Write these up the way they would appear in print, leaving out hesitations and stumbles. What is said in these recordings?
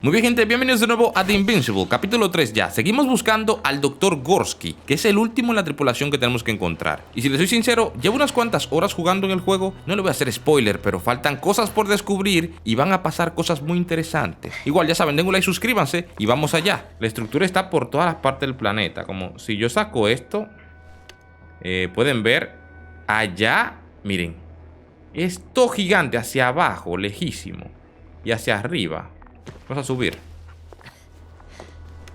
Muy bien, gente, bienvenidos de nuevo a The Invincible, capítulo 3 ya. Seguimos buscando al Dr. GORSKY, que es el último en la tripulación que tenemos que encontrar. Y si les soy sincero, llevo unas cuantas horas jugando en el juego. No le voy a hacer spoiler, pero faltan cosas por descubrir y van a pasar cosas muy interesantes. Igual, ya saben, den un like, suscríbanse y vamos allá. La estructura está por todas las partes del planeta. Como si yo saco esto, pueden ver allá, miren, esto gigante hacia abajo, lejísimo, y hacia arriba. Vamos a subir.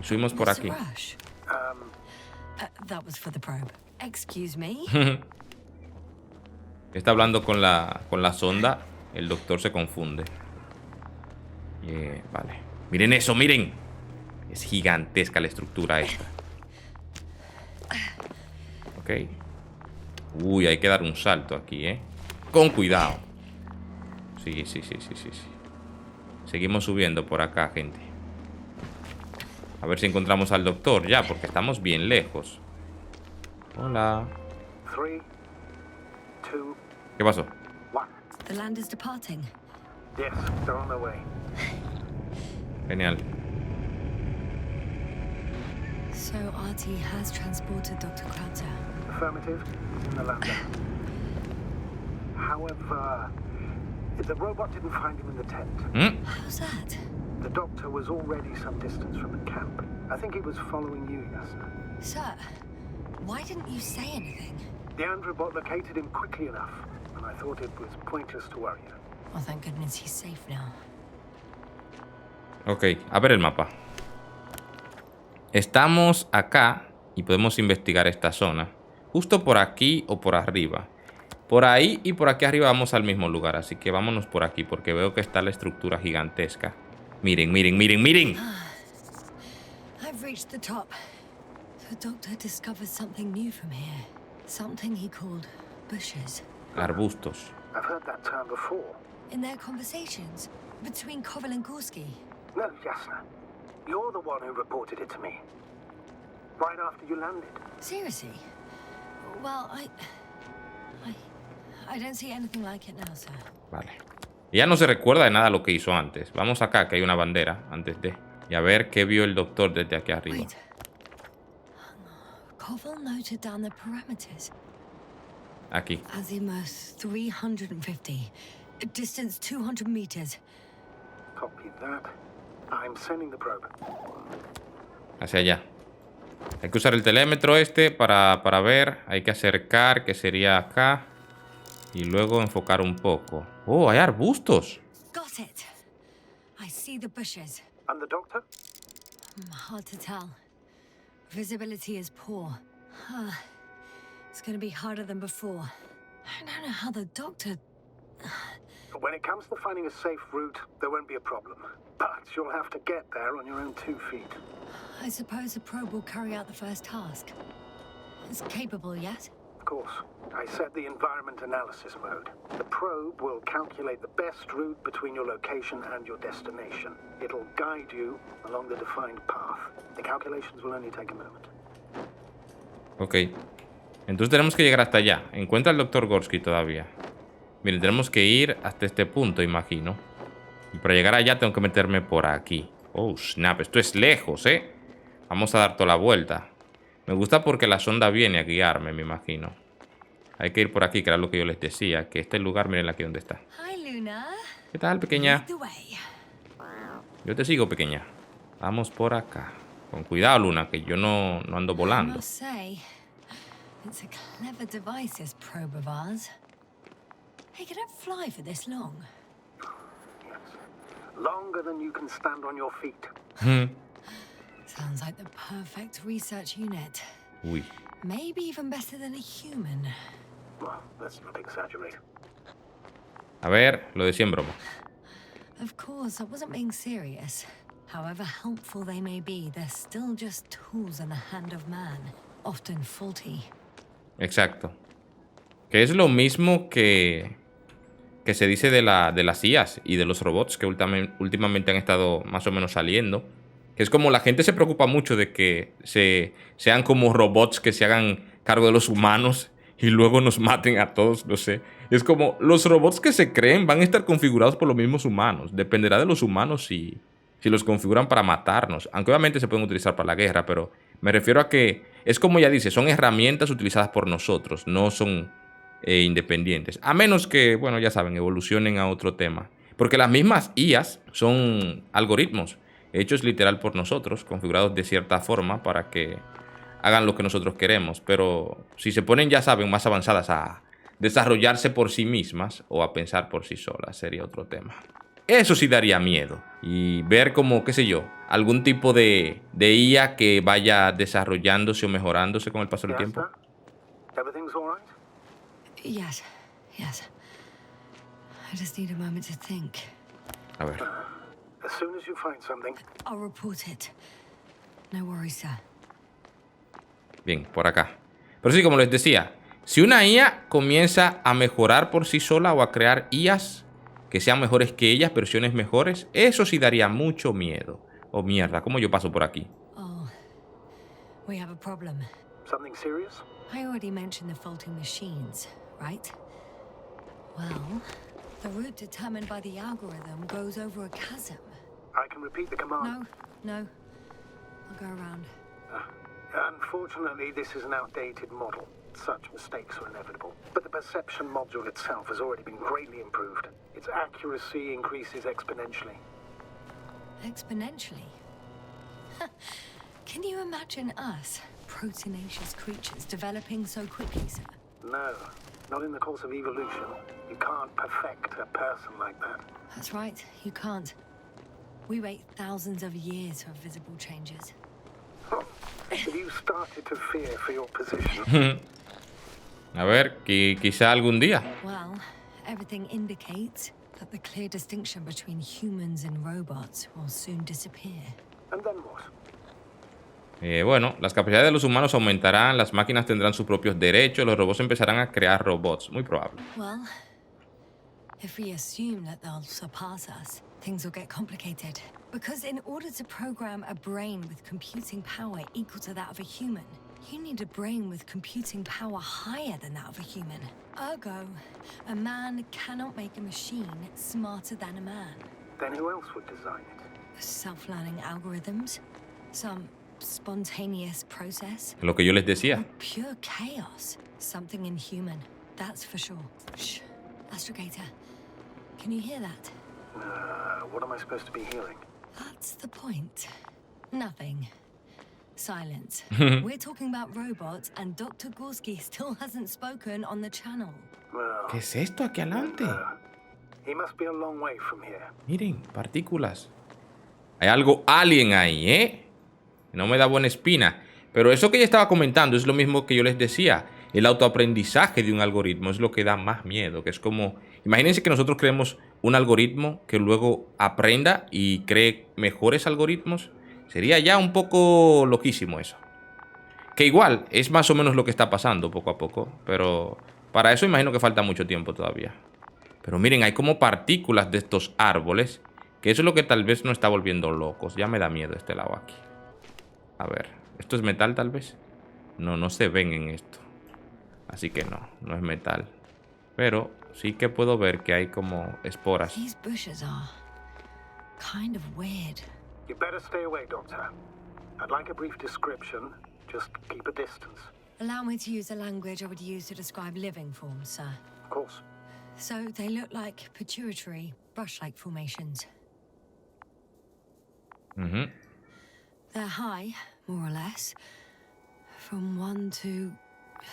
Subimos por aquí. Está hablando con la sonda. El doctor se confunde. Vale. Miren eso, miren. Es gigantesca la estructura esta. Ok. Uy, hay que dar un salto aquí, Con cuidado. Sí. Seguimos subiendo por acá, gente. A ver si encontramos al doctor ya, porque estamos bien lejos. Hola. ¿Qué pasó? Genial. So RT has transported Dr. Krauter. Affirmative. In the lander. However, the robot didn't find him in the tent. How's that? The doctor was already some distance from the camp. I think he was following you, Yasna. Sir, why didn't you say anything? The androbot located him quickly enough, and I thought it was pointless to worry you. Well, thank goodness he's safe now. Ok, a ver el mapa. Estamos acá y podemos investigar esta zona. Justo por aquí o por arriba. Por ahí y por aquí arriba vamos al mismo lugar. Así que vámonos por aquí porque veo que está la estructura gigantesca. Miren. I've reached the top. The doctor discovered something new from here. Something he called bushes. Arbustos. I've heard that term before. In their conversations between Koval and GORSKY. No, Yasna. You're the one who reported it to me. Right after you landed. Seriously? Well, I don't see anything like it now, sir. Vale. Ya no se recuerda de nada lo que hizo antes. Vamos acá, que hay una bandera antes de. Y a ver qué vio el doctor desde aquí arriba. Wait. Koval noted down the parameters. Aquí. Azimuth 350. Distance 200 meters. Copy that. I'm sending the probe. Hacia allá. Hay que usar el telémetro para ver. Hay que acercar, que sería acá. Y luego enfocar un poco. Oh, hay arbustos. Got it. I see the bushes. And the doctor? Hard to tell. Visibility is poor. It's gonna be harder than before. I don't know how the doctor... When it comes to finding a safe route, there won't be a problem. But you'll have to get there on your own 2 feet. I suppose a probe will carry out the first task. It's capable yet? Of course. I set the environment analysis mode. The probe will calculate the best route between your location and your destination. It'll guide you along the defined path. The calculations will only take a moment. Ok. Entonces tenemos que llegar hasta allá. Encuentra al Dr. GORSKY todavía. Miren, tenemos que ir hasta este punto, imagino. Y para llegar allá tengo que meterme por aquí. Oh, snap. Esto es lejos, Vamos a dar toda la vuelta. Me gusta porque la sonda viene a guiarme, me imagino. Hay que ir por aquí, que era lo que yo les decía. Que este lugar, miren aquí donde está. Hi, Luna. ¿Qué tal, pequeña? Lead the way. Yo te sigo, pequeña. Vamos por acá. Con cuidado, Luna, que yo no ando I volando. must say, it's a clever device, this probe of ours. Hey, can it fly for this long? Yes. Longer than you can stand on your feet. Sounds like the perfect research unit. Uy. Maybe even better than a human. Well, let's not exaggerate. A ver, lo decía en broma. Of course, I wasn't being serious. However helpful they may be, they're still just tools in the hand of man, often faulty. Exacto. Que es lo mismo que se dice de las IAs y de los robots que últimamente han estado más o menos saliendo. Que es como la gente se preocupa mucho de que sean como robots que se hagan cargo de los humanos y luego nos maten a todos, no sé. Es como los robots que se creen van a estar configurados por los mismos humanos. Dependerá de los humanos si si los configuran para matarnos. Aunque obviamente se pueden utilizar para la guerra, pero me refiero a que es como ella dice, son herramientas utilizadas por nosotros, no son independientes. A menos que, bueno, ya saben, evolucionen a otro tema. Porque las mismas IAs son algoritmos hechos literal por nosotros, configurados de cierta forma para que hagan lo que nosotros queremos. Pero si se ponen, ya saben, más avanzadas a desarrollarse por sí mismas o a pensar por sí solas, sería otro tema. Eso sí daría miedo. Y ver como, qué sé yo, algún tipo de IA que vaya desarrollándose o mejorándose con el paso del tiempo. Everything's all right? Yes, yes. I just need a moment to think. A ver. As soon as you find something, I'll report it. No worries, sir. Bien, por acá. Pero sí, como les decía, si una IA comienza a mejorar por sí sola o a crear IAs que sean mejores que ellas, versiones mejores, eso sí daría mucho miedo. Oh, mierda, ¿cómo yo paso por aquí? Oh, we have a problem. something serious? I already mentioned the faulty machines, right? Well, the route determined by the algorithm goes over a chasm. I can repeat the command. No. I'll go around. Unfortunately, this is an outdated model. Such mistakes are inevitable. But the perception module itself has already been greatly improved. Its accuracy increases exponentially. Exponentially? Can you imagine us, proteinaceous creatures, developing so quickly, sir? No, not in the course of evolution. You can't perfect a person like that. That's right, you can't. We wait thousands of years for visible changes. Have you started to fear for your position? A ver, quizá algún día. Well, everything indicates that the clear distinction between humans and robots will soon disappear. And then what? Bueno, las capacidades de los humanos aumentarán, las máquinas tendrán sus propios derechos, los robots empezarán a crear robots. Muy probable. Well, if we assume that they'll surpass us, things will get complicated. Because in order to program a brain with computing power equal to that of a human, you need a brain with computing power higher than that of a human. Ergo, a man cannot make a machine smarter than a man. Then who else would design it? Self-learning algorithms? Some spontaneous process? Lo que yo les decía. Pure chaos. Something inhuman, that's for sure. Shh. Astrogator, can you hear that? What am I supposed to be hearing? That's the point. Nothing. Silence. We're talking about robots and Dr. Gorsky still hasn't spoken on the channel. Well, ¿Qué es esto aquí adelante? he must be a long way from here. Miren, partículas. Hay algo alien ahí, ¿eh? No me da buena espina. Pero eso que ella estaba comentando es lo mismo que yo les decía. El autoaprendizaje de un algoritmo es lo que da más miedo. Que es como... Imagínense que nosotros creemos un algoritmo que luego aprenda y cree mejores algoritmos. Sería ya un poco loquísimo eso. Que igual es más o menos lo que está pasando poco a poco. Pero para eso imagino que falta mucho tiempo todavía. Pero miren, hay como partículas de estos árboles. Que eso es lo que tal vez nos está volviendo locos. Ya me da miedo este lado aquí. A ver, ¿esto es metal tal vez? No, no se ven en esto. Así que no, no es metal. Pero sí que puedo ver que hay como esporas. These bushes are kind of weird. You better stay away, Doctor. I'd like a brief description. Just keep a distance. Allow me to use the language I would use to describe living forms, sir. Of course. So they look like pituitary, brush-like formations. They're high, more or less, from 1 to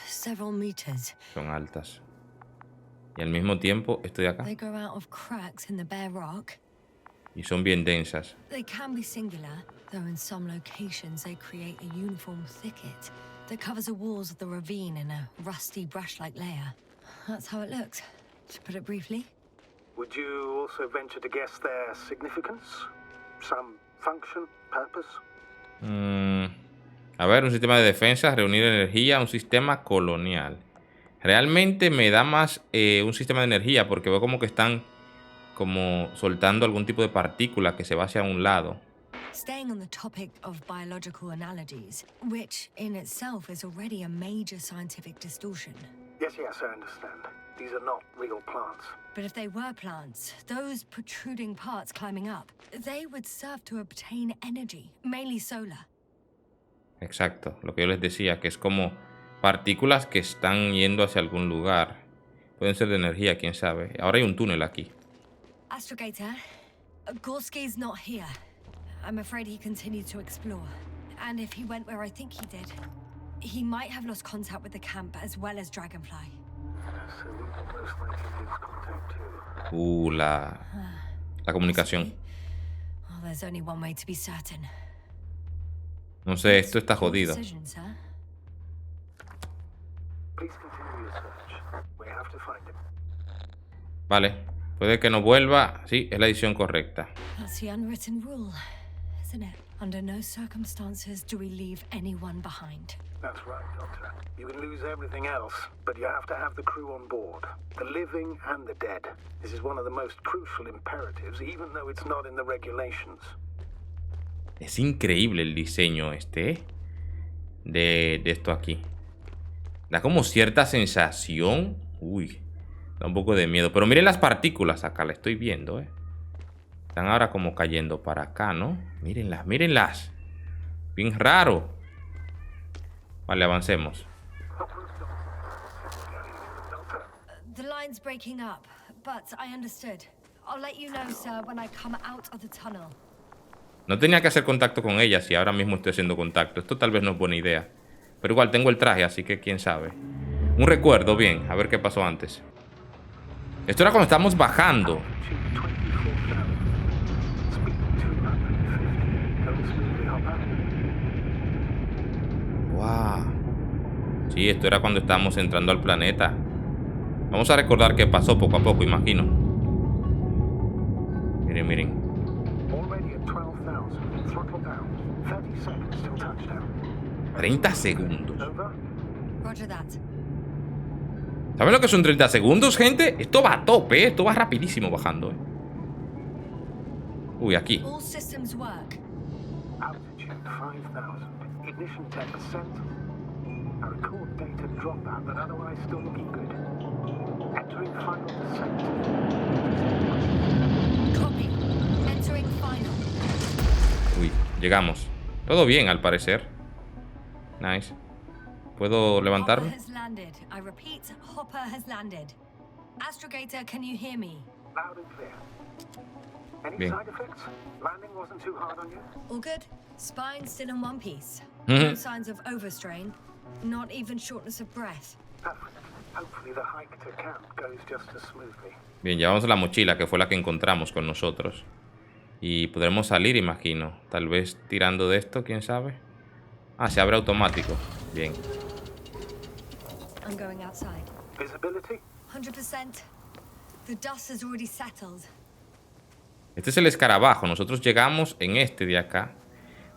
several meters. Son altas. Y al mismo tiempo estoy acá. They grow out of cracks in the bare rock. Y son bien densas. They can be singular, though in some locations they create a uniform thicket that covers the walls of the ravine in a rusty brush-like layer. That's how it looks, to put it briefly. Would you also venture to guess their significance? Some function, purpose? A ver, un sistema de defensa, reunir energía, un sistema colonial. Realmente me da más un sistema de energía porque veo como que están como soltando algún tipo de partícula que se va hacia un lado. Staying on the topic of biological analogies, which in itself is already a major scientific distortion. Yes, I understand. These are not real plants. But if they were plants, those protruding parts climbing up, they would serve to obtain energy, mainly solar. Exacto, lo que yo les decía, que es como partículas que están yendo hacia algún lugar. Pueden ser de energía, quién sabe. Ahora hay un túnel aquí. Astrogator, Gorsky's not here. I'm afraid he continued to explore. And if he went where I think he did, he might have lost contact with the camp as well as Dragonfly. So we will most likely lose contact too. La comunicación. Well, there's only one way to be certain. No sé, esto está jodido. Decision, sir. Please continue your search. We have to find him. Vale, puede que no vuelva. Sí, es la edición correcta. That's the unwritten rule, isn't it? Under no circumstances do we leave anyone behind. That's right, Doctor. You can lose everything else, but you have to have the crew on board. The living and the dead. This is one of the most crucial imperatives, even though it's not in the regulations. Es increíble el diseño este, de esto aquí. Da como cierta sensación. Uy, da un poco de miedo. Pero miren las partículas acá, la estoy viendo, Están ahora como cayendo para acá, ¿no? Mírenlas, mírenlas. Bien raro. Vale, avancemos. The line's breaking up, but I understood. I'll let you know, sir, when I come out of the tunnel. No tenía que hacer contacto con ella si ahora mismo estoy haciendo contacto. Esto tal vez no es buena idea. Pero igual tengo el traje, así que quién sabe. Un recuerdo, bien. A ver qué pasó antes. Esto era cuando estábamos bajando. Wow. Sí, esto era cuando estábamos entrando al planeta. Vamos a recordar qué pasó poco a poco, imagino. Miren, miren. 30 segundos. Roger that. ¿Saben lo que son 30 segundos, gente? Esto va a tope, Esto va rapidísimo bajando, Uy, aquí. All systems work. Altitude 5,000. Ignition 10%. I record data dropout, but otherwise still looking good. Entering final descent. Copy. Entering final. Uy, llegamos. Todo bien, al parecer. Nice. ¿Puedo levantarme? Hopper has landed. I repeat, Hopper has landed. Astrogator, can you hear me? Loud and clear. Any Bien. side effects? Landing wasn't too hard on you? All good? Spine still in one piece. Mhm. No signs of overstrain. Not even shortness of breath. Perfect. Hopefully the hike to camp goes just as smoothly. Bien, llevamos la mochila, que fue la que encontramos con nosotros. Y podremos salir, imagino. Tal vez tirando de esto, quién sabe. Ah, se abre automático. Bien. I'm going outside. Visibility? 100%. The dust has already settled. Este es el escarabajo. Nosotros llegamos en este de acá.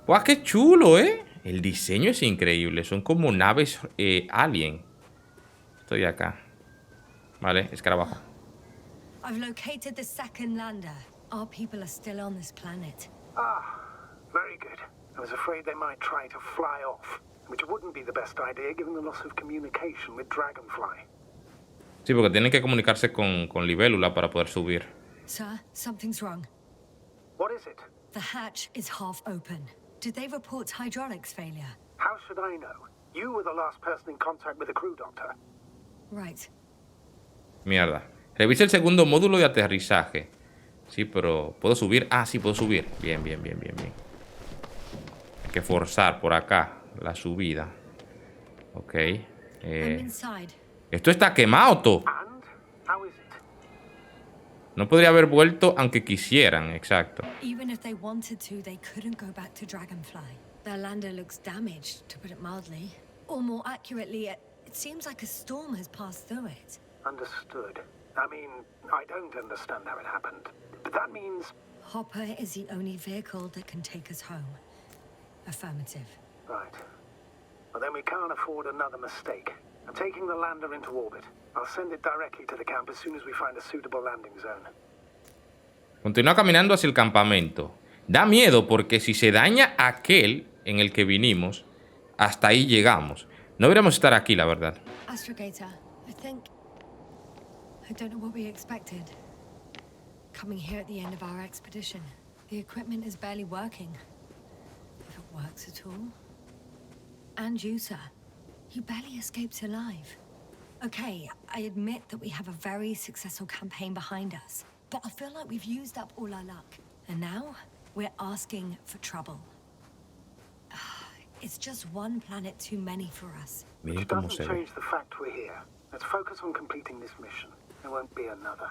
¡Guau, qué chulo, El diseño es increíble. Son como naves alien. Estoy de acá. Vale, escarabajo. I've located the second lander. Our people are still on this planet. Ah, very good. I was afraid they might try to fly off, which wouldn't be the best idea given the loss of communication with Dragonfly. Sí, porque tienen que comunicarse con Libélula para poder subir. Sir, something's wrong. What is it? The hatch is half open. Did they report hydraulics failure? How should I know? You were the last person in contact with the crew, Doctor. Right. Mierda. Revisa el segundo módulo de aterrizaje. Sí, pero ¿puedo subir? Ah, sí, puedo subir. Bien, bien, bien, bien, bien. Hay que forzar por acá la subida. Ok. I'm inside. Esto está quemado todo. And? How is it? No podría haber vuelto aunque quisieran, exacto. Even if they wanted to, they couldn't go back to Dragonfly. Their lander looks damaged, to put it mildly. Or more accurately, it seems like a storm has passed through it. Understood. I mean, I don't understand how it happened. But that means... Hopper is the only vehicle that can take us home. Affirmative. Right. Well, then we can't afford another mistake. I'm taking the lander into orbit. I'll send it directly to the camp as soon as we find a suitable landing zone. Continúa caminando hacia el campamento. Da miedo porque si se daña aquel en el que vinimos, hasta ahí llegamos. No deberíamos estar aquí, la verdad. Astrogator, I think I don't know what we expected. Coming here at the end of our expedition, the equipment is barely working. If it works at all. And you, sir. You barely escaped alive. Okay, I admit that we have a very successful campaign behind us, but I feel like we've used up all our luck. And now, we're asking for trouble. It's just one planet too many for us. Miren Which cómo doesn't se ve. change the fact we're here. Let's focus on completing this mission. There won't be another.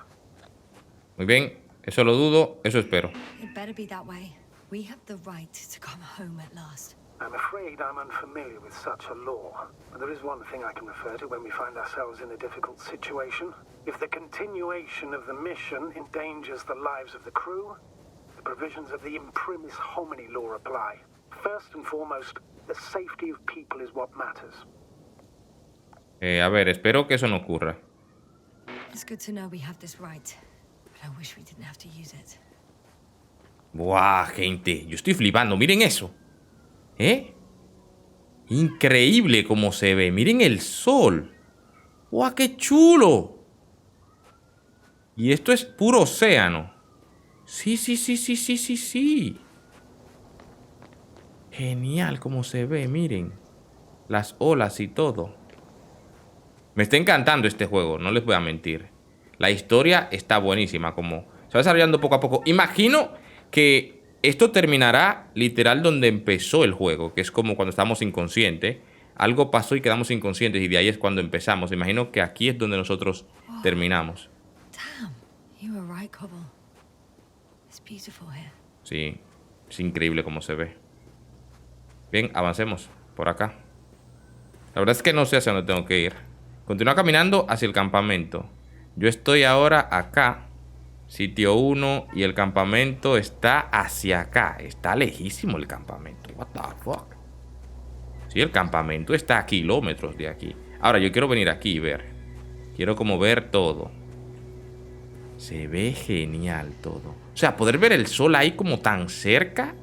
Muy bien, eso lo dudo, eso espero. It better be that way. We have the right to come home at last. I'm afraid I'm unfamiliar with such a law. But there is one thing I can refer to when we find ourselves in a difficult situation. If the continuation of the mission endangers the lives of the crew, the provisions of the imprimis homini law apply. First and foremost, the safety of people is what matters. A ver, espero que eso no ocurra. It's good to know we have this right, but I wish we didn't have to use it. Buah, gente, yo estoy flipando, miren eso. Increíble cómo se ve, miren el sol. Buah, qué chulo. Y esto es puro océano. Sí. Genial cómo se ve, miren. Las olas y todo. Me está encantando este juego, no les voy a mentir. La historia está buenísima, como se va desarrollando poco a poco. Imagino que esto terminará literal donde empezó el juego, que es como cuando estamos inconscientes. Algo pasó y quedamos inconscientes y de ahí es cuando empezamos. Imagino que aquí es donde nosotros terminamos. Damn, you were right, Cobble. It's beautiful here. Sí, es increíble cómo se ve. Bien, avancemos por acá. La verdad es que no sé hacia dónde tengo que ir. Continúa caminando hacia el campamento. Yo estoy ahora acá. Sitio 1 y el campamento está hacia acá. Está lejísimo el campamento. What the fuck. Sí, el campamento está a kilómetros de aquí. Ahora yo quiero venir aquí y ver. Quiero como ver todo. Se ve genial todo. O sea, poder ver el sol ahí como tan cerca.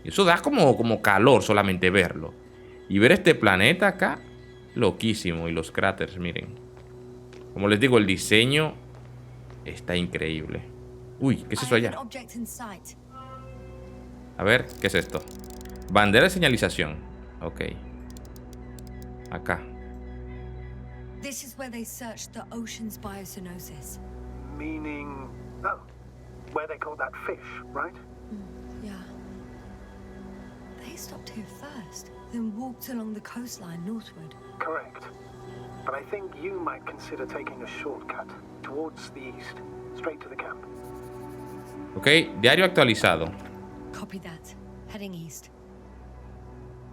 Eso da como calor solamente verlo. Y ver este planeta acá. Loquísimo. Y los cráteres, miren. Como les digo, el diseño está increíble. Uy, ¿qué es eso allá? A ver, ¿qué es esto? Bandera de señalización. Ok. Acá. This is where they searched the ocean's biocenosis. Meaning, oh, where they caught that fish, right? Yeah. They stopped here first, then walked along the coastline northward. Correct. But I think you might consider taking a shortcut towards the east, straight to the camp. Ok, diario actualizado. Copy that. Heading east.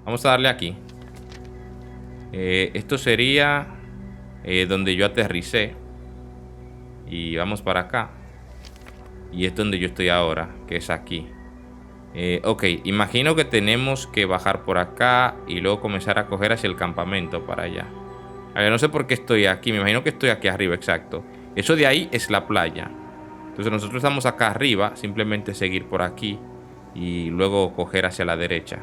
Vamos a darle aquí. Esto sería donde yo aterricé. Y vamos para acá. Y es donde yo estoy ahora, que es aquí. Ok, imagino que tenemos que bajar por acá y luego comenzar a coger hacia el campamento para allá. A ver, no sé por qué estoy aquí. Me imagino que estoy aquí arriba, exacto. Eso de ahí es la playa. Entonces nosotros estamos acá arriba. Simplemente seguir por aquí y luego coger hacia la derecha.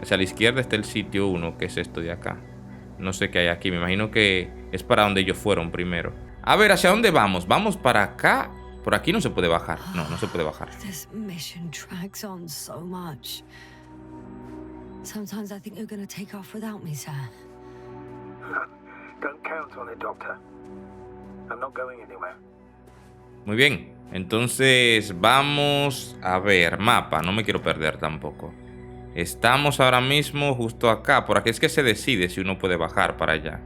Hacia la izquierda está el sitio 1, que es esto de acá. No sé qué hay aquí. Me imagino que es para donde ellos fueron primero. A ver, ¿hacia dónde vamos? ¿Vamos para acá? Por aquí no se puede bajar. No, no se puede bajar. This mission drags on so much. Sometimes I think you're gonna take off without me, sir. Don't count on it, Doctor. I'm not going anywhere. Muy bien. Entonces vamos a ver. Mapa. No me quiero perder tampoco. Estamos ahora mismo justo acá. Por aquí es que se decide si uno puede bajar para allá.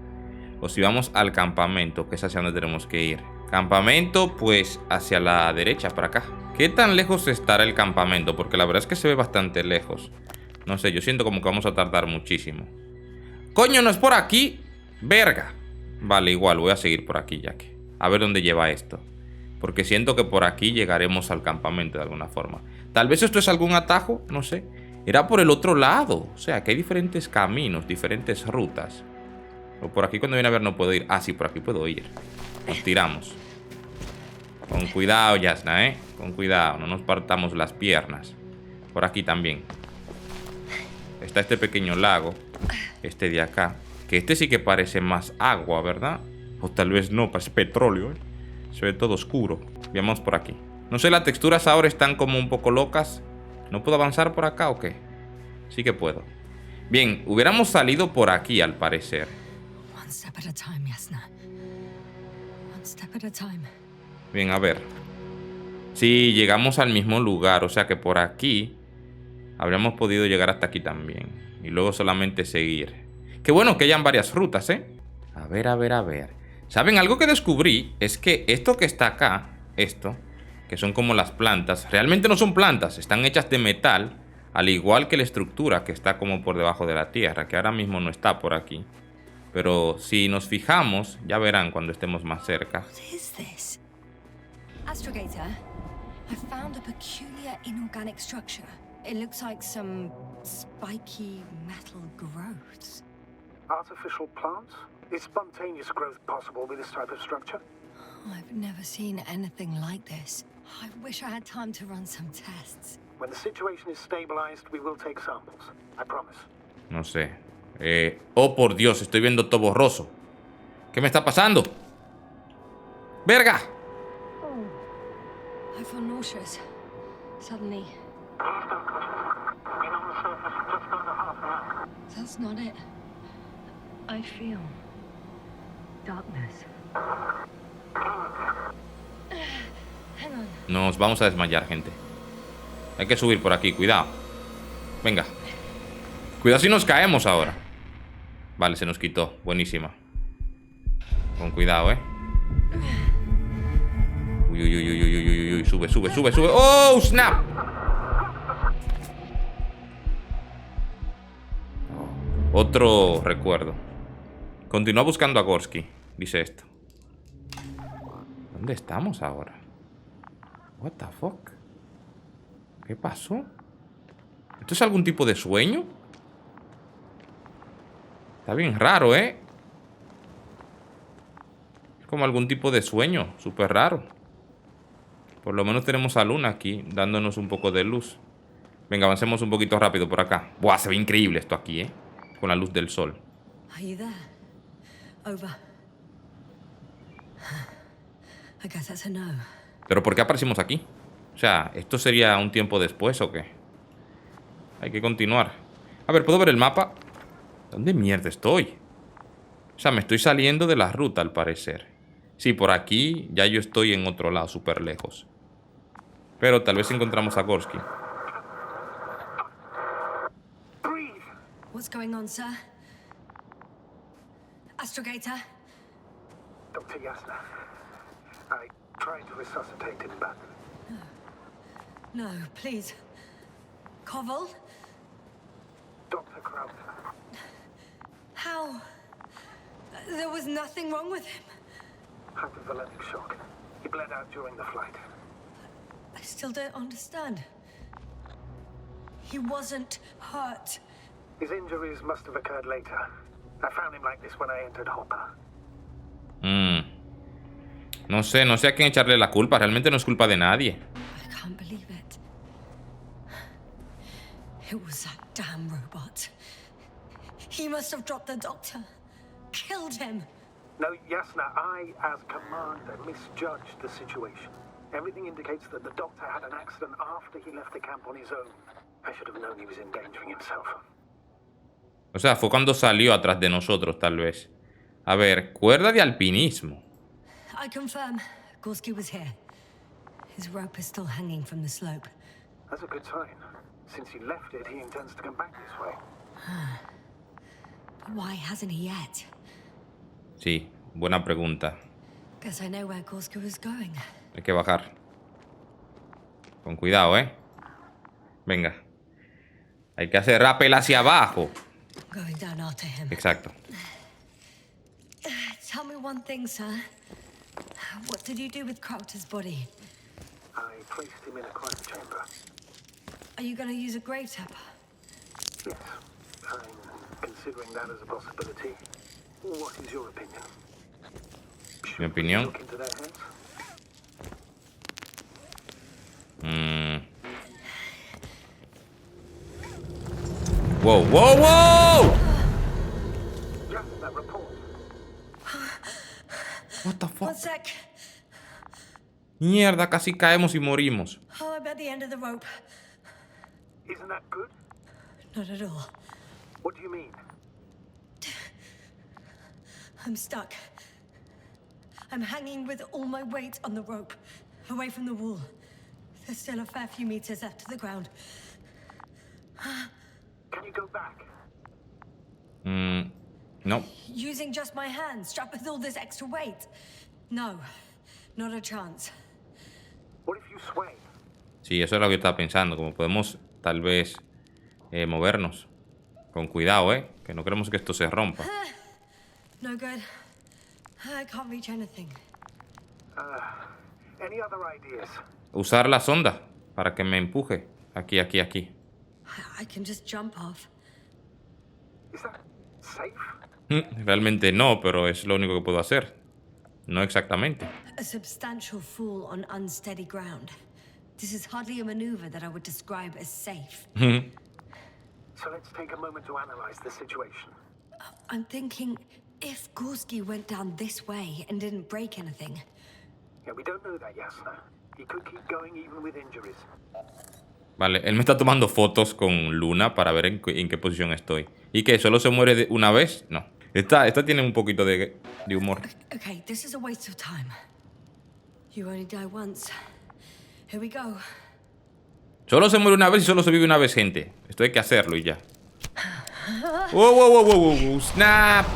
O si vamos al campamento, que es hacia donde tenemos que ir. Campamento, pues hacia la derecha, para acá. ¿Qué tan lejos estará el campamento? Porque la verdad es que se ve bastante lejos. No sé, yo siento como que vamos a tardar muchísimo. ¡Coño, no es por aquí! ¡Verga! Vale, igual, voy a seguir por aquí ya que... A ver dónde lleva esto. Porque siento que por aquí llegaremos al campamento de alguna forma. Tal vez esto es algún atajo, no sé. Era por el otro lado. O sea, que hay diferentes caminos, diferentes rutas. O por aquí cuando viene a ver no puedo ir. Ah, sí, por aquí puedo ir. Nos tiramos. Con cuidado, Yasna, ¿eh? Con cuidado, no nos partamos las piernas. Por aquí también. Está este pequeño lago. Este de acá. Que este sí que parece más agua, ¿verdad? O tal vez no, parece petróleo, ¿eh? Se ve todo oscuro. Veamos por aquí. No sé, las texturas ahora están como un poco locas. ¿No puedo avanzar por acá o qué? Sí que puedo. Bien, hubiéramos salido por aquí al parecer. One step at a time, Yasna. One step at a time. Bien, a ver. Sí, llegamos al mismo lugar. O sea que por aquí habríamos podido llegar hasta aquí también. Y luego solamente seguir. Qué bueno que hayan varias rutas, ¿eh? A ver, a ver, a ver. ¿Saben? Algo que descubrí es que esto que está acá, esto, que son como las plantas, realmente no son plantas, están hechas de metal, al igual que la estructura que está como por debajo de la tierra, que ahora mismo no está por aquí. Pero si nos fijamos, ya verán cuando estemos más cerca. What is this? Astrogator, I found a peculiar inorganic structure. It looks like some spiky metal growths. Artificial plants? Is spontaneous growth possible with this type of structure? I've never seen anything like this. I wish I had time to run some tests. When the situation is stabilized, we will take samples. I promise. No sé. Oh, por Dios, estoy viendo todo borroso. ¿Qué me está pasando? ¡Verga! I feel nauseous. Suddenly. That's not it. I feel darkness. Hang on. Nos vamos a desmayar, gente. Hay que subir por aquí, cuidado. Venga. Cuidado si nos caemos ahora. Vale, se nos quitó, buenísima. Con cuidado, Uy, uy, uy, uy, uy, uy, uy. Sube, sube, sube, sube. ¡Oh, snap! Otro recuerdo. Continúa buscando a Gorsky, dice esto. ¿Dónde estamos ahora? What the fuck? ¿Qué pasó? ¿Esto es algún tipo de sueño? Está bien raro, Es como algún tipo de sueño, súper raro. Por lo menos tenemos a Luna aquí, dándonos un poco de luz. Venga, avancemos un poquito rápido por acá. Buah, se ve increíble esto aquí, con la luz del sol. Are you there? Over. I guess that's a no. ¿Pero por qué aparecimos aquí? O sea, ¿esto sería un tiempo después o qué? Hay que continuar. A ver, ¿puedo ver el mapa? ¿Dónde mierda estoy? O sea, me estoy saliendo de la ruta al parecer. Sí, por aquí ya yo estoy en otro lado, súper lejos. Pero tal vez encontramos a Gorsky. What's going on, sir? Astrogator? Dr. Yasna, I tried to resuscitate him, but No, please. Koval? Dr. Krauser, How? There was nothing wrong with him. hypovolemic shock. He bled out during the flight. I still don't understand. He wasn't hurt. His injuries must have occurred later. I found him like this when I entered Hopper. No sé a quién echarle la culpa. Realmente no es culpa de nadie. I can't believe it. It was that damn robot. He must have dropped the doctor. Killed him. No, Yasna, I, as commander, misjudged the situation. Everything indicates that the doctor had an accident after he left the camp on his own. I should have known he was endangering himself. O sea, fue cuando salió atrás de nosotros, tal vez. A ver, cuerda de alpinismo. I confirm. Gorsky was here. His rope is still hanging from the slope. That's a good sign. Since he left it, he intends to come back this way. But why hasn't he yet? Sí, buena pregunta. Guess I know where Gorsky was going. Hay que bajar. Con cuidado, Venga. Hay que hacer rappel hacia abajo. Going down after him. Exacto. Tell me one thing, sir. What did you do with Crowter's body? I placed him in a quiet chamber. Are you going to use a grave tapper? Yes, I'm considering that as a possibility. What is your opinion? Mi opinión. Look into their heads? Wow, wow, wow. Just that report. What the fuck? One sec. Mierda, casi caemos y morimos. Oh, I'm at the end of the rope. Isn't that good? Not at all. What do you mean? I'm stuck. I'm hanging with all my weight on the rope, away from the wall. There's still a fair few meters left to the ground. Can you go back? No. Using just my hands, strapped with all this extra weight? No, not a chance. What if you sway? Sí, eso es lo que yo estaba pensando. Como podemos, tal vez, movernos. Con cuidado, que no queremos que esto se rompa. No good. I can't reach anything. Any other ideas? Usar la sonda para que me empuje. Aquí, aquí, aquí. I can just jump off. Is that safe? Realmente no, pero es lo único que puedo hacer. No exactamente. A substantial fall on unsteady ground. This is hardly a maneuver that I would describe as safe. So let's take a moment to analyze the situation. I'm thinking, if Gorsky went down this way and didn't break anything... Yeah, we don't know that, Yasna. He could keep going even with injuries. Vale, él me está tomando fotos con Luna para ver en qué posición estoy. ¿Y que solo se muere una vez? No. Esta tiene un poquito de humor. Okay, this is a waste of time. You only die once. Here we go. Solo se muere una vez y solo se vive una vez, gente. Esto hay que hacerlo y ya. ¡Wow, wow, wow, wow, wow! ¡Snap!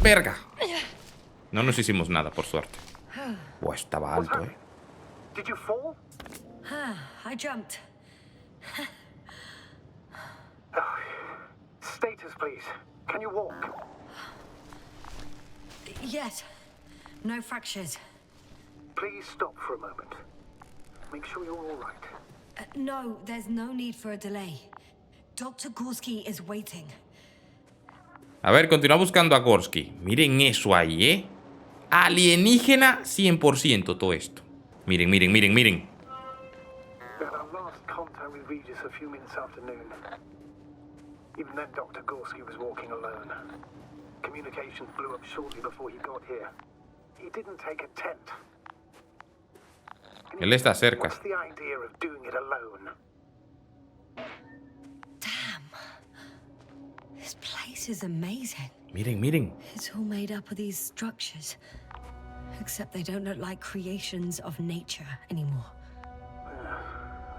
¡Verga! No nos hicimos nada, por suerte. Wow, estaba alto, Did you fall? I jumped. Status, please. Can you walk? Yes. No fractures. Please stop for a moment. Make sure you're all right. No, there's no need for a delay. Dr. Gorsky is waiting. A ver, continúa buscando a Gorsky. Miren eso ahí, Alienígena 100% todo esto. Miren, miren, miren, miren. We had our last contact with Regis a few minutes after noon. Even then, Dr. Gorsky was walking alone. Communications blew up shortly before he got here. He didn't take a tent. Él está cerca. What's the idea of doing it alone? Damn. This place is amazing. Miren, miren. It's all made up of these structures. Except they don't look like creations of nature anymore.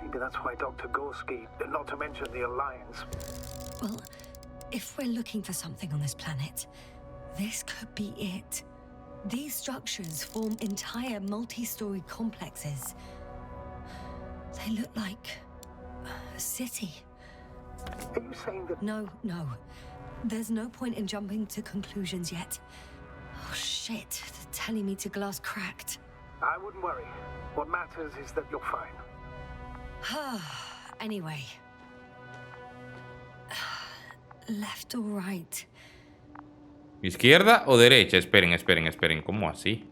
Maybe that's why Dr. Gorsky, not to mention the Alliance. Well, if we're looking for something on this planet, this could be it. These structures form entire multi-story complexes. They look like a city. Are you saying that... No. There's no point in jumping to conclusions yet. Oh shit, they're telling me to glass cracked. I wouldn't worry. What matters is that you're fine. Anyway. Left or right? ¿Izquierda o derecha? Esperen, esperen, esperen. ¿Cómo así?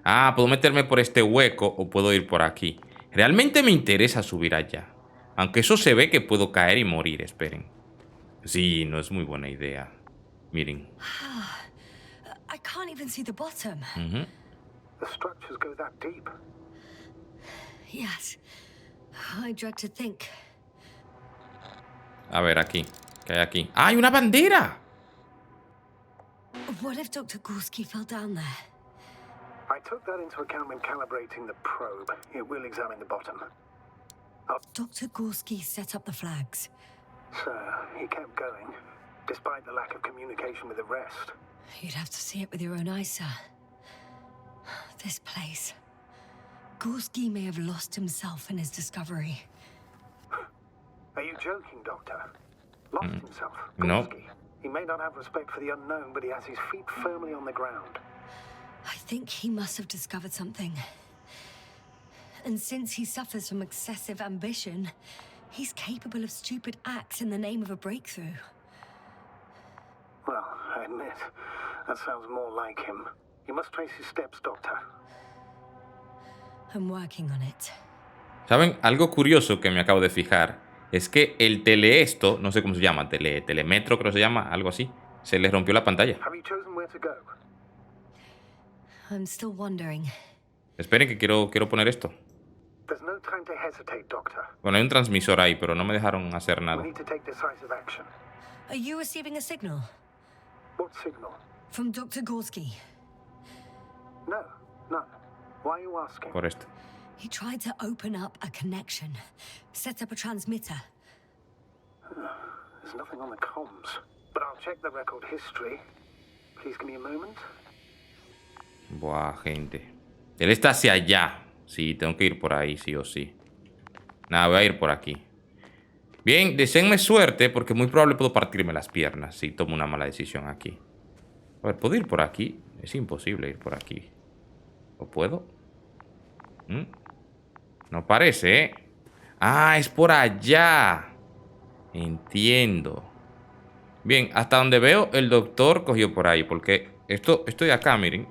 Ah, puedo meterme por este hueco o puedo ir por aquí. Realmente me interesa subir allá. Aunque eso se ve que puedo caer y morir. Esperen. Sí, no es muy buena idea. Miren. I can't even see the bottom. The structures go that deep. Yes. I dread to think. A ver, aquí. ¿Qué hay aquí? ¡Ah, hay una bandera! What if Dr. Gorsky fell down there? I took that into account when calibrating the probe. It will examine the bottom. Dr. Gorsky set up the flags. Sir, he kept going, despite the lack of communication with the rest. You'd have to see it with your own eyes, sir. This place. Gorsky may have lost himself in his discovery. Are you joking, Doctor? Lost himself? No. Gorsky. He may not have respect for the unknown, but he has his feet firmly on the ground. I think he must have discovered something. And since he suffers from excessive ambition, he's capable of stupid acts in the name of a breakthrough. Well, I admit, that sounds more like him. You must trace his steps, Doctor. I'm working on it. ¿Saben? Algo curioso que me acabo de fijar es que el teleesto, no sé cómo se llama, telemetro creo que se llama, algo así, se le rompió la pantalla. Have you chosen where to go? I'm still wondering. Esperen que quiero poner esto. There's no time to hesitate, Doctor. Bueno, hay un transmisor ahí, pero no me dejaron hacer We nada. need to take decisive action. Are you receiving a signal? What signal? From Dr. Gorsky. No, none. Why are you asking? Por esto. He tried to open up a connection, set up a transmitter. There's nothing on the comms. But I'll check the record history. Please give me a moment. Buah, gente. Él está hacia allá. Sí, tengo que ir por ahí, sí o sí. Nada, voy a ir por aquí. Bien, deseenme suerte porque muy probable puedo partirme las piernas si tomo una mala decisión aquí. A ver, ¿puedo ir por aquí? Es imposible ir por aquí. ¿O puedo? No parece, ¿eh? Ah, es por allá. Entiendo. Bien, hasta donde veo, el doctor cogió por ahí. Porque esto de acá, miren,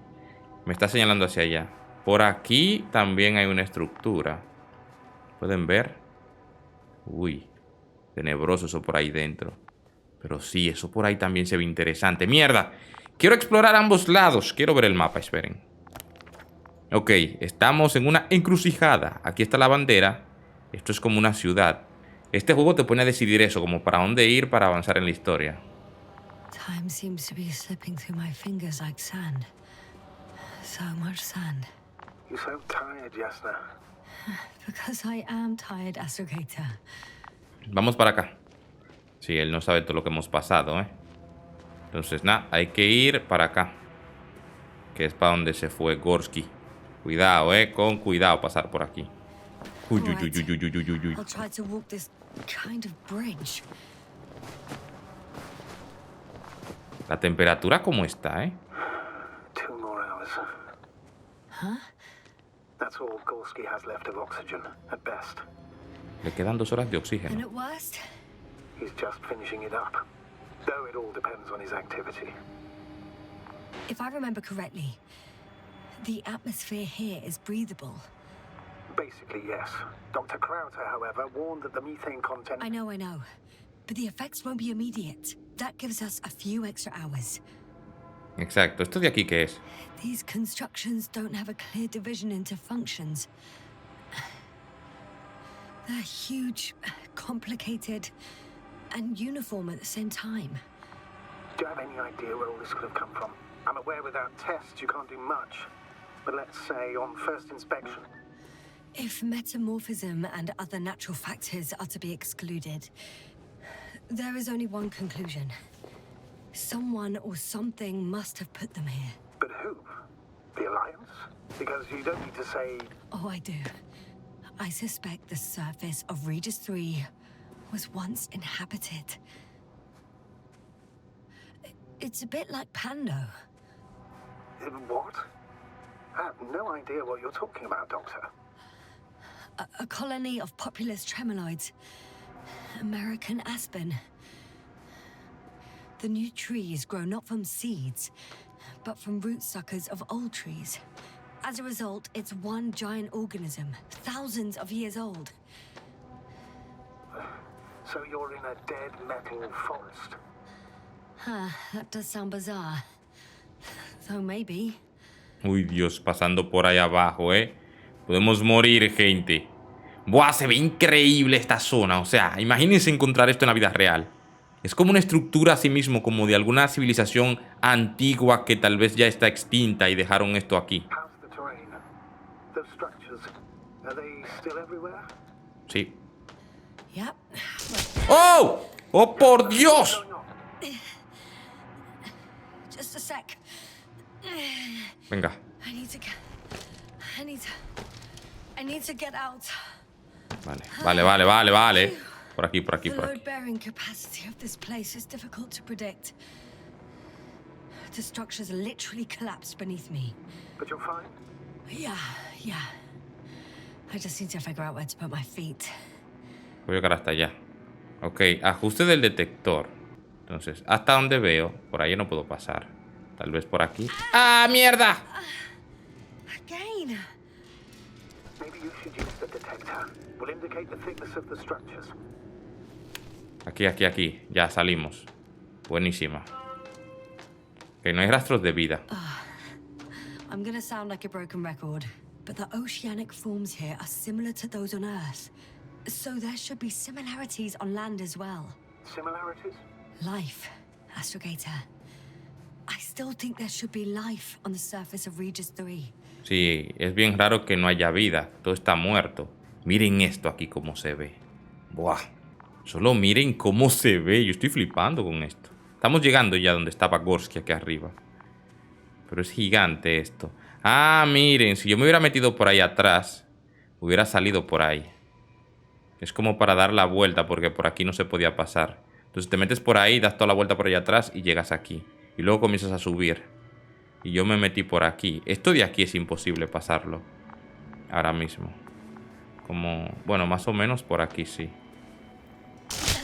me está señalando hacia allá. Por aquí también hay una estructura. ¿Pueden ver? Uy, tenebroso eso por ahí dentro. Pero sí, eso por ahí también se ve interesante. ¡Mierda! Quiero explorar ambos lados. Quiero ver el mapa, esperen. Ok, estamos en una encrucijada. Aquí está la bandera. Esto es como una ciudad. Este juego te pone a decidir eso, como para dónde ir para avanzar en la historia. Time seems to be slipping through my fingers like sand. So much sand. You sound tired, Yasna. Because I am tired, Astrogator. Vamos para acá. Sí, él no sabe todo lo que hemos pasado, ¿eh? Entonces, nada, hay que ir para acá. Que es para donde se fue Gorsky. Cuidado, con cuidado pasar por aquí. Uy, uy, uy, uy, uy, uy, uy, uy. I'll try to walk this kind of bridge. La temperatura cómo está, 2 more hours. Huh? That's all Gorsky has left of oxygen, at best. Le quedan 2 horas de And oxígeno. at worst, He's just finishing it up. Though it all depends on his activity. if I remember correctly, the atmosphere here is breathable. Basically, yes. Dr. Krauter, however, warned that the methane content... I know. But the effects won't be immediate. That gives us a few extra hours. Exacto. ¿Esto de aquí qué es? These constructions don't have a clear division into functions. They're huge, complicated, and uniform at the same time. Do you have any idea where all this could have come from? I'm aware without tests you can't do much. But let's say, on first inspection... If metamorphism and other natural factors are to be excluded, there is only one conclusion. Someone or something must have put them here. But who? The Alliance? Because you don't need to say... Oh, I do. I suspect the surface of Regis III was once inhabited. It's a bit like Pando. What? I have no idea what you're talking about, Doctor. A colony of populous tremoloids. American aspen. The new trees grow not from seeds, but from root suckers of old trees. As a result, it's one giant organism, thousands of years old. So you're in a dead metal forest? Huh, that does sound bizarre. Though maybe. Uy, Dios, pasando por ahí abajo, Podemos morir, gente. Buah, se ve increíble esta zona. O sea, imagínense encontrar esto en la vida real. Es como una estructura así mismo, como de alguna civilización antigua que tal vez ya está extinta y dejaron esto aquí. How's the terrain? Those structures, are they still everywhere? Sí. Yep. ¡Oh! ¡Oh, por Dios! Just a sec. Venga. I need to get out. Vale. Por aquí. The load-bearing capacity of this place is difficult to predict. The structures literally collapsed beneath me. But you're fine? Yeah. I just need to figure out where to put my feet. Voy a llegar hasta allá. Ok, ajuste del detector. Entonces, hasta donde veo, por ahí no puedo pasar. Tal vez por aquí. ¡Ah, mierda! Again. Maybe you should use the detector. Will indicate the thickness of the structures. Aquí. Ya salimos. Buenísima. Que no hay rastros de vida. I'm gonna sound like a broken record, but the oceanic forms here are similar to those on Earth. So there should be similarities on land as well. Similarities? Life, Astrogator. I still think there should be life on the surface of Regis III. Sí, es bien raro que no haya vida. Todo está muerto. Miren esto aquí cómo se ve. Buah. Solo miren cómo se ve. Yo estoy flipando con esto. Estamos llegando ya donde estaba Gorsky aquí arriba. Pero es gigante esto. Ah, miren. Si yo me hubiera metido por ahí atrás, hubiera salido por ahí. Es como para dar la vuelta porque por aquí no se podía pasar. Entonces te metes por ahí, das toda la vuelta por allá atrás y llegas aquí. Y luego comienzas a subir. Y yo me metí por aquí. Esto de aquí es imposible pasarlo. Ahora mismo. Como... Bueno, más o menos por aquí sí.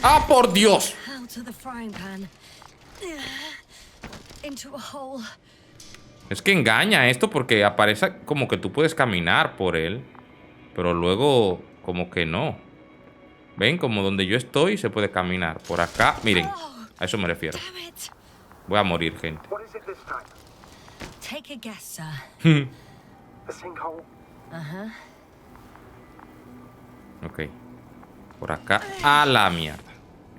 ¡Ah, por Dios! Out of the frying pan. Into a hole. Es que engaña esto porque aparece como que tú puedes caminar por él. Pero luego como que no. ¿Ven? Como donde yo estoy se puede caminar. Por acá, miren. A eso me refiero. Damn it. Voy a morir, gente. What is it this time? Take a guess, sir. A sinkhole? Uh-huh. Ok. Por acá. A la mierda.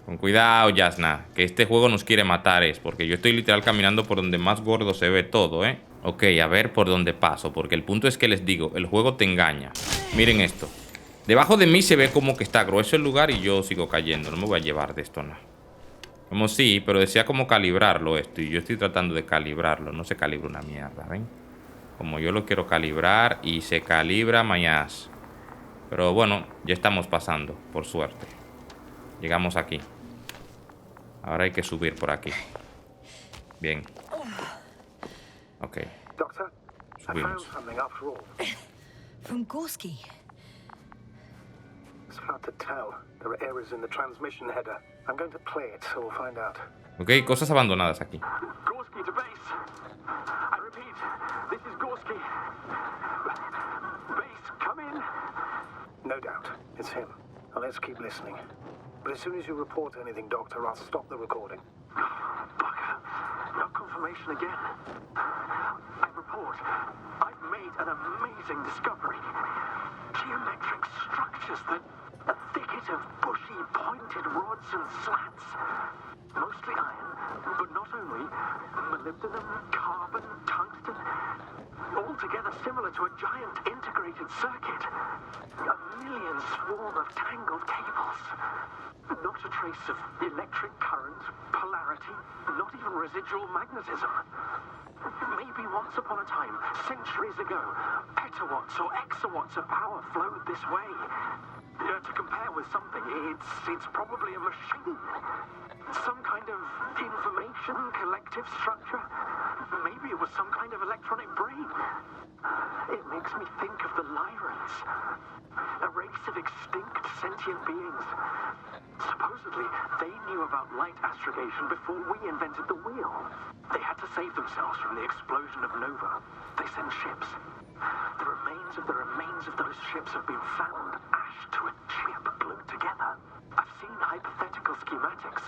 Con cuidado, Yasna. Que este juego nos quiere matar porque yo estoy literal caminando por donde más gordo se ve todo, ¿eh? Ok, a ver por dónde paso. Porque el punto es que les digo, el juego te engaña. Miren esto. Debajo de mí se ve como que está grueso el lugar y yo sigo cayendo. No me voy a llevar de esto, no. Como sí, pero decía como calibrarlo esto. Y yo estoy tratando de calibrarlo. No se calibra una mierda, ¿ven? Como yo lo quiero calibrar y se calibra mayas. Pero bueno, ya estamos pasando, por suerte. Llegamos aquí. Ahora hay que subir por aquí. Bien. Ok. Doctor, I found Subimos. something after all. From Gorsky. It's hard to tell. There are errors in the transmission header. I'm going to play it, so we'll find out. Ok, cosas abandonadas aquí. Gorsky to base. I repeat, this is Gorsky. Base, come in. No doubt, it's him. Now let's keep listening. But as soon as you report anything, Doctor, I'll stop the recording. Bugger. No confirmation again. I report. I've made an amazing discovery. Geometric structures that... A thicket of bushy, pointed rods and slats. Mostly iron, but not only. Molybdenum, carbon, tungsten. All together similar to a giant integrated circuit. A million swarm of tangled cables. Not a trace of electric current, polarity, not even residual magnetism. Maybe once upon a time, centuries ago, petawatts or exawatts of power flowed this way. To compare with something, it's probably a machine. Some kind of information collective structure. Maybe it was some kind of electronic brain. It makes me think of the Lyrans. A race of extinct sentient beings. Supposedly, they knew about light astrogation before we invented the wheel. They had to save themselves from the explosion of Nova. They sent ships. The remains of those ships have been found, ashed to a chip glued together. I've seen hypothetical schematics.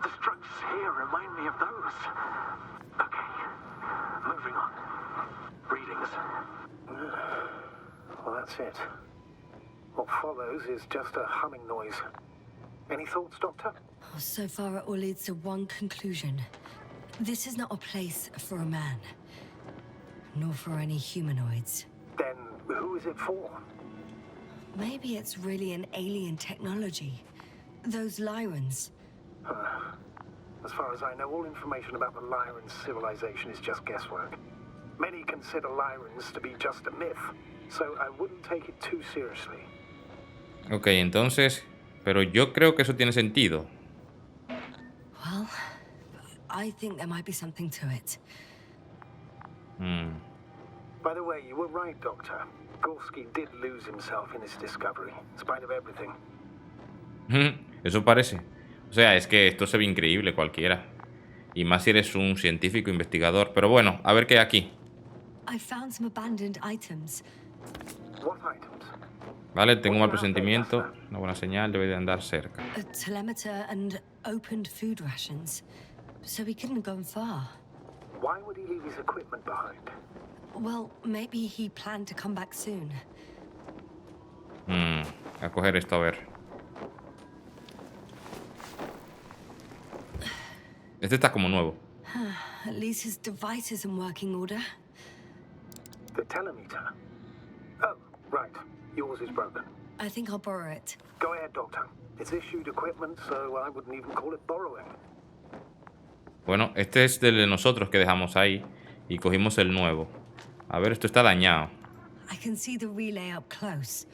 The structures here remind me of those. Okay, moving on. Readings. Well, that's it. What follows is just a humming noise. Any thoughts, Doctor? So far, it all leads to one conclusion. This is not a place for a man. Nor for any humanoids. Then who is it for? Maybe it's really an alien technology. Those Lyrans. As far as I know, all information about the Lyran civilization is just guesswork. Many consider Lyrans to be just a myth, so I wouldn't take it too seriously. Ok, entonces... Pero yo creo que eso tiene sentido. Well, I think there might be something to it. By the way, you were right, Doctor. Gorsky did lose himself in his discovery, in spite of everything. Eso parece. O sea, es que esto se ve increíble cualquiera. Y más si eres un científico investigador. Pero bueno, a ver qué hay aquí. I found some abandoned items. What items? Vale, tengo un mal presentimiento. Una buena señal, debe de andar cerca. A telemeter and opened food rations. So he couldn't have gone far. Why would he leave his equipment behind? Well, maybe he planned to come back soon. A coger esto, a ver. Este está como nuevo. At least his device is in working order. The telemeter. Oh, right. Yours is broken. I think I'll borrow it. Go ahead, Doctor. It's issued equipment, so I wouldn't even call it borrowing. Bueno, este es del de nosotros que dejamos ahí y cogimos el nuevo. A ver, esto está dañado. I can see the relay up close.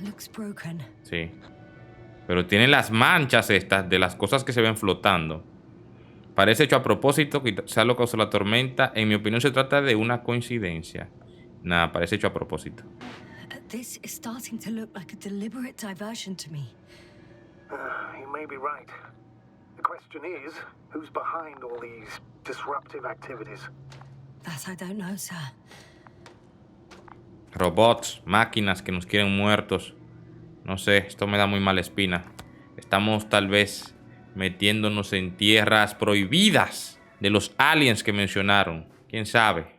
Looks broken. Sí. Pero tiene las manchas estas de las cosas que se ven flotando. Parece hecho a propósito, quizás lo causó la tormenta. En mi opinión se trata de una coincidencia. Nada, parece hecho a propósito. This is starting to look like a deliberate diversion to me. You may be right. The question is, who's behind all these disruptive activities? That I don't know, sir. Robots, máquinas que nos quieren muertos. No sé, esto me da muy mala espina. Estamos tal vez metiéndonos en tierras prohibidas de los aliens que mencionaron. ¿Quién sabe?